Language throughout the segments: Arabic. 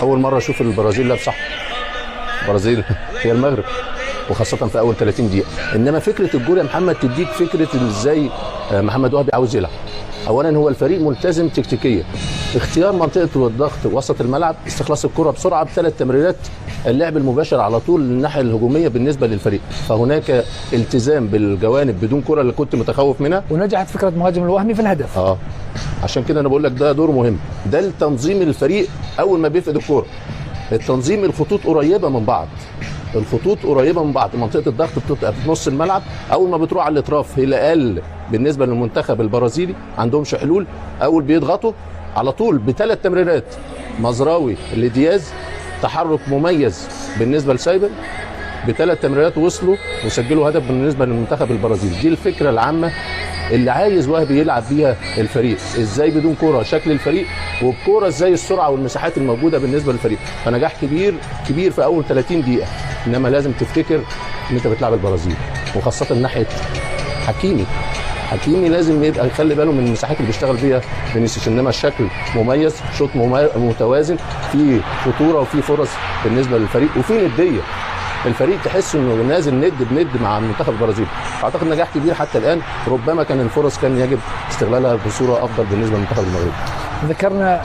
اول مره اشوف البرازيل لعب صح. البرازيل هي المغرب، وخاصه في اول 30 دقيقه. انما فكره الجول يا محمد تديك فكره ازاي محمد وهبي عاوز يلعب. اولا هو الفريق ملتزم تكتيكيا، اختيار منطقه الضغط وسط الملعب، استخلاص الكره بسرعه بثلاث تمريرات، اللعب المباشر على طول الناحيه الهجوميه بالنسبه للفريق، فهناك التزام بالجوانب بدون كره اللي كنت متخوف منها. ونجحت فكره مهاجم الوهمي في الهدف. عشان كده انا بقول لك ده دور مهم، ده التنظيم الفريق اول ما بيفقد الكره. التنظيم، الخطوط قريبه من بعض، الخطوط قريبه من بعض، منطقه الضغط بتبقى في نص الملعب، اول ما بتروح على الاطراف هي الاقل بالنسبه للمنتخب البرازيلي، عندهمش حلول، اول بيضغطوا على طول بثلاث تمريرات، مزراوي لدياز، تحرك مميز بالنسبه لسايبر، بثلاث تمريرات وصلوا وسجلوا هدف بالنسبه للمنتخب البرازيلي. دي الفكره العامه اللي عايز وهبي يلعب بيها الفريق، ازاي بدون كوره شكل الفريق، وبكوره ازاي السرعه والمساحات الموجوده بالنسبه للفريق. فنجاح كبير كبير في اول 30 دقيقه، انما لازم تفتكر ان انت بتلعب البرازيل، وخاصه ناحيه حكيمي لازم يبقى يخلي باله من المساحات اللي بيشتغل بيها فينيسيوس. انما الشكل مميز، شوط متوازن، في خطوره وفي فرص بالنسبه للفريق، وفي نديه. الفريق تحس انه نازل ند بند مع المنتخب البرازيلي. اعتقد نجاح كبير حتى الان، ربما كان الفرص كان يجب استغلالها بصوره افضل بالنسبه للمنتخب المغربي. ذكرنا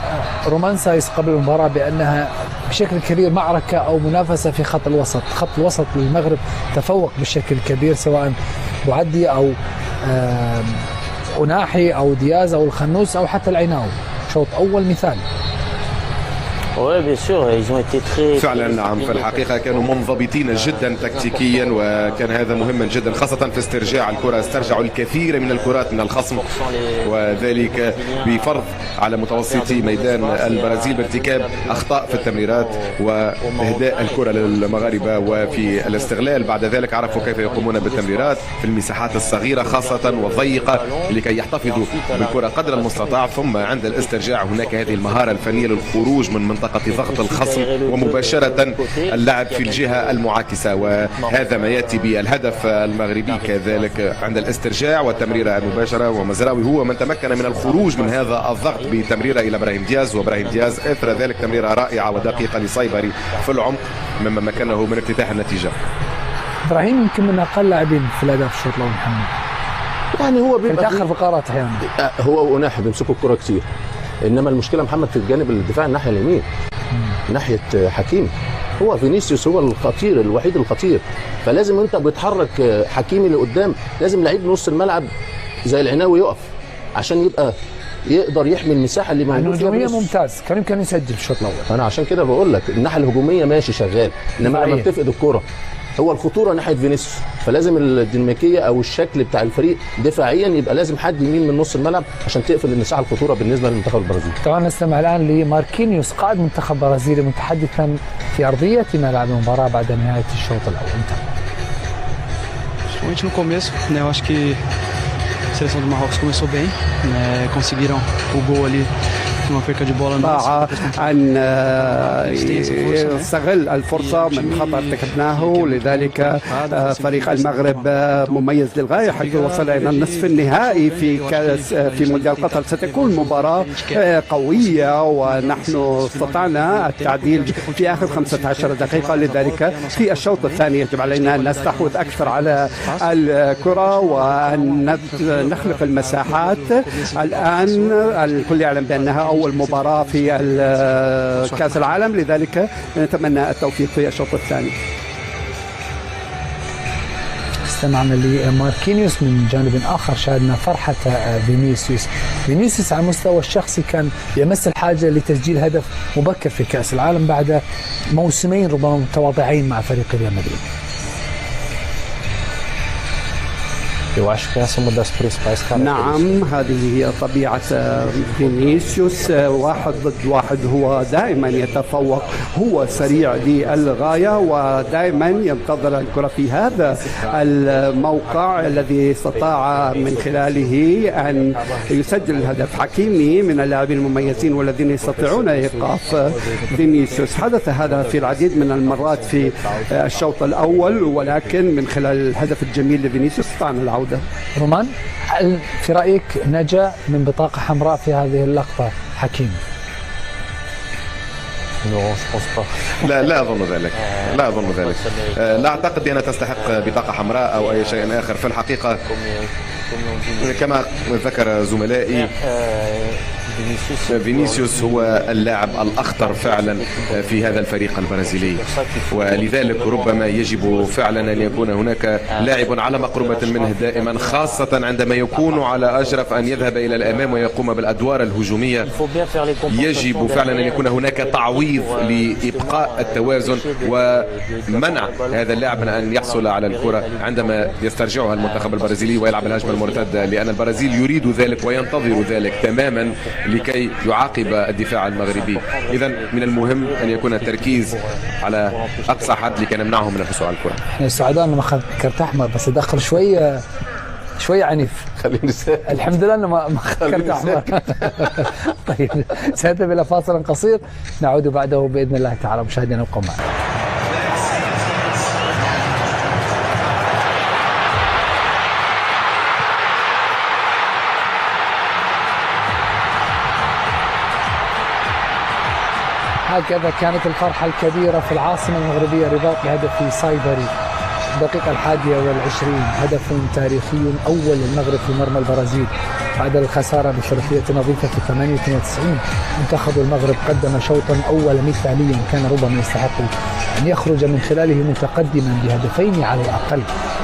رومان سايس قبل المباراه بانها بشكل كبير معركه او منافسه في خط الوسط، خط الوسط للمغرب تفوق بشكل كبير، سواء بوعدي او أناحي او دياز او الخنوس او حتى العيناوي. شوط اول مثالي. فعلا نعم، في الحقيقة كانوا منضبطين جدا تكتيكيا، وكان هذا مهما جدا خاصة في استرجاع الكرة. استرجعوا الكثير من الكرات من الخصم، وذلك بفرض على متوسطي ميدان البرازيل بارتكاب أخطاء في التمريرات وإهداء الكرة للمغاربة، وفي الاستغلال بعد ذلك عرفوا كيف يقومون بالتمريرات في المساحات الصغيرة خاصة والضيقة لكي يحتفظوا بالكرة قدر المستطاع. ثم عند الاسترجاع هناك هذه المهارة الفنية للخروج من منطقة ضغط الخصم ومباشرة اللعب في الجهة المعاكسة، وهذا ما يأتي بالهدف المغربي كذلك عند الاسترجاع والتمريرة المباشرة. ومزراوي هو من تمكن من الخروج من هذا الضغط بتمريرة إلى إبراهيم دياز، وإبراهيم دياز إثر ذلك تمريرة رائعة ودقيقة لصيبري في العمق، مما مكنه من افتتاح النتيجة. إبراهيم يمكن من أقل لاعبين في الأداء في الشوط الأول محمد، يعني هو بيتأخر في قرارات أحيانا، هو وناحي بيمسكوا الكرة كتير، انما المشكله محمد في الجانب الدفاع الناحيه اليمين ناحيه حكيمي. هو فينيسيوس هو الخطير الوحيد الخطير، فلازم انت بتحرك حكيمي لقدام، لازم لعيب نص الملعب زي العناوي يقف عشان يبقى يقدر يحمي المساحه اللي موجوده. الهجوميه ممتاز، كان يمكن يسجل الشوط الاول. انا عشان كده بقول لك الناحيه الهجوميه ماشي شغال، انما لما بتفقد الكره هو الخطوره ناحيه فينيسيوس، فلازم الديناميكيه او الشكل بتاع الفريق دفاعيا يبقى لازم حد يمين من نص الملعب عشان تقفل المساحه الخطوره بالنسبه للمنتخب البرازيلي. طبعا نستمع الان لماركينيوس قائد منتخب برازيلي متحدثا في ارضيه ملعب المباراه بعد نهايه الشوط الاول. Principalmente no começo, né? Eu acho que a seleção do Marrocos começou bem, né? Conseguiram o gol ali. باع أن يستغل الفرصة من خطأ ارتكبناه، لذلك فريق المغرب مميز للغاية حيث وصل إلى النصف النهائي في مونديال قطر. ستكون مباراة قوية ونحن استطعنا التعديل في آخر 15 دقيقة، لذلك في الشوط الثاني يجب علينا أن نستحوذ أكثر على الكرة وأن نخلق المساحات. الآن الكل يعلم بأنها أول مباراة في كأس العالم، لذلك نتمنى التوفيق في الشوط الثاني. استمعنا لماركينيوس. من جانب آخر شاهدنا فرحة فينيسيوس على المستوى الشخصي كان يمس الحاجة لتسجيل هدف مبكر في كأس العالم بعد موسمين ربما متواضعين مع فريق ريال مدريد. نعم، هذه هي طبيعة فينيسيوس، واحد ضد واحد هو دائما يتفوق، هو سريع للغاية ودائما ينتظر الكرة في هذا الموقع الذي استطاع من خلاله أن يسجل الهدف. حكيمي من اللاعبين المميزين والذين يستطيعون إيقاف فينيسيوس. حدث هذا في العديد من المرات في الشوط الأول، ولكن من خلال الهدف الجميل لفينيسيوس استطعنا العودة. رومان، هل في رأيك نجا من بطاقة حمراء في هذه اللقطة حكيم؟ لا أظن ذلك. لا أظن ذلك. لا أعتقد بأنها تستحق بطاقة حمراء أو أي شيء آخر. في الحقيقة كما ذكر زملائي فينيسيوس هو اللاعب الأخطر فعلا في هذا الفريق البرازيلي، ولذلك ربما يجب فعلا أن يكون هناك لاعب على مقربة منه دائما، خاصة عندما يكون على أشرف أن يذهب إلى الأمام ويقوم بالأدوار الهجومية. يجب فعلا أن يكون هناك تعويض لإبقاء التوازن ومنع هذا اللاعب من أن يحصل على الكرة عندما يسترجعها المنتخب البرازيلي ويلعب الهجمة المرتدة، لأن البرازيل يريد ذلك وينتظر ذلك تماما لكي يعاقب الدفاع المغربي. إذا من المهم أن يكون التركيز على أقصى حد لكي نمنعهم من الحصول على الكرة. احنا السعداء انه ما اخذ كرت احمر، بس يدخل شويه عنيف. خليني ساكت. الحمد لله انه ما اخذ كرت احمر. طيب سنذهب الى فاصل قصير، نعود بعده باذن الله تعالى. مشاهدينا ابقوا معنا. هكذا كانت الفرحة الكبيرة في العاصمة المغربية الرباط بهدف صايبري الدقيقة 21. هدف تاريخي أول للمغرب في مرمى البرازيل بعد الخسارة بثلاثية نظيفة في 98. منتخب المغرب قدم شوطا أول مثاليا كان ربما يستحق أن يخرج من خلاله متقدما بهدفين على الأقل،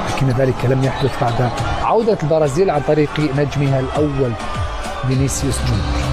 لكن ذلك لم يحدث بعد عودة البرازيل عن طريق نجمها الأول فينيسيوس جونيور.